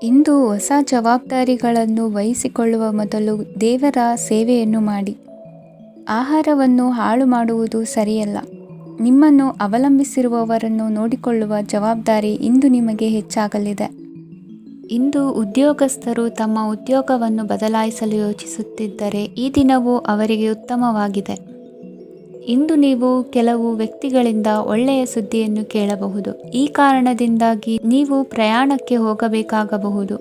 ಇಂದು ಹೊಸ ಜವಾಬ್ದಾರಿಗಳನ್ನು ವಹಿಸಿಕೊಳ್ಳುವ ಮೊದಲು ದೇವರ ಸೇವೆಯನ್ನು ಮಾಡಿ. ಆಹಾರವನ್ನು ಹಾಳು ಮಾಡುವುದು ಸರಿಯಲ್ಲ. ನಿಮ್ಮನ್ನು ಅವಲಂಬಿಸಿರುವವರನ್ನು ನೋಡಿಕೊಳ್ಳುವ ಜವಾಬ್ದಾರಿ ಇಂದು ನಿಮಗೆ ಹೆಚ್ಚಾಗಲಿದೆ. ಇಂದು ಉದ್ಯೋಗಸ್ಥರು ತಮ್ಮ ಉದ್ಯೋಗವನ್ನು ಬದಲಾಯಿಸಲು ಯೋಚಿಸುತ್ತಿದ್ದರೆ ಈ ದಿನವೂ ಅವರಿಗೆ ಉತ್ತಮವಾಗಿದೆ. ಇಂದು ನೀವು ಕೆಲವು ವ್ಯಕ್ತಿಗಳಿಂದ ಒಳ್ಳೆಯ ಸುದ್ದಿಯನ್ನು ಕೇಳಬಹುದು. ಈ ಕಾರಣದಿಂದಾಗಿ ನೀವು ಪ್ರಯಾಣಕ್ಕೆ ಹೋಗಬೇಕಾಗಬಹುದು.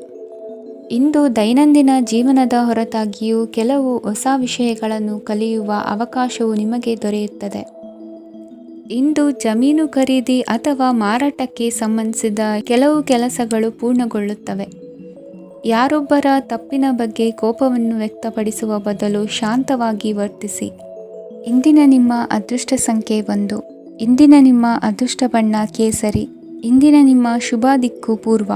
ಇಂದು ದೈನಂದಿನ ಜೀವನದ ಹೊರತಾಗಿಯೂ ಕೆಲವು ಹೊಸ ವಿಷಯಗಳನ್ನು ಕಲಿಯುವ ಅವಕಾಶವು ನಿಮಗೆ ದೊರೆಯುತ್ತದೆ. ಇಂದು ಜಮೀನು ಖರೀದಿ ಅಥವಾ ಮಾರಾಟಕ್ಕೆ ಸಂಬಂಧಿಸಿದ ಕೆಲವು ಕೆಲಸಗಳು ಪೂರ್ಣಗೊಳ್ಳುತ್ತವೆ. ಯಾರೊಬ್ಬರ ತಪ್ಪಿನ ಬಗ್ಗೆ ಕೋಪವನ್ನು ವ್ಯಕ್ತಪಡಿಸುವ ಬದಲು ಶಾಂತವಾಗಿ ವರ್ತಿಸಿ. ಇಂದಿನ ನಿಮ್ಮ ಅದೃಷ್ಟ ಸಂಖ್ಯೆ 1. ಇಂದಿನ ನಿಮ್ಮ ಅದೃಷ್ಟ ಬಣ್ಣ ಕೇಸರಿ. ಇಂದಿನ ನಿಮ್ಮ ಶುಭ ದಿಕ್ಕು ಪೂರ್ವ.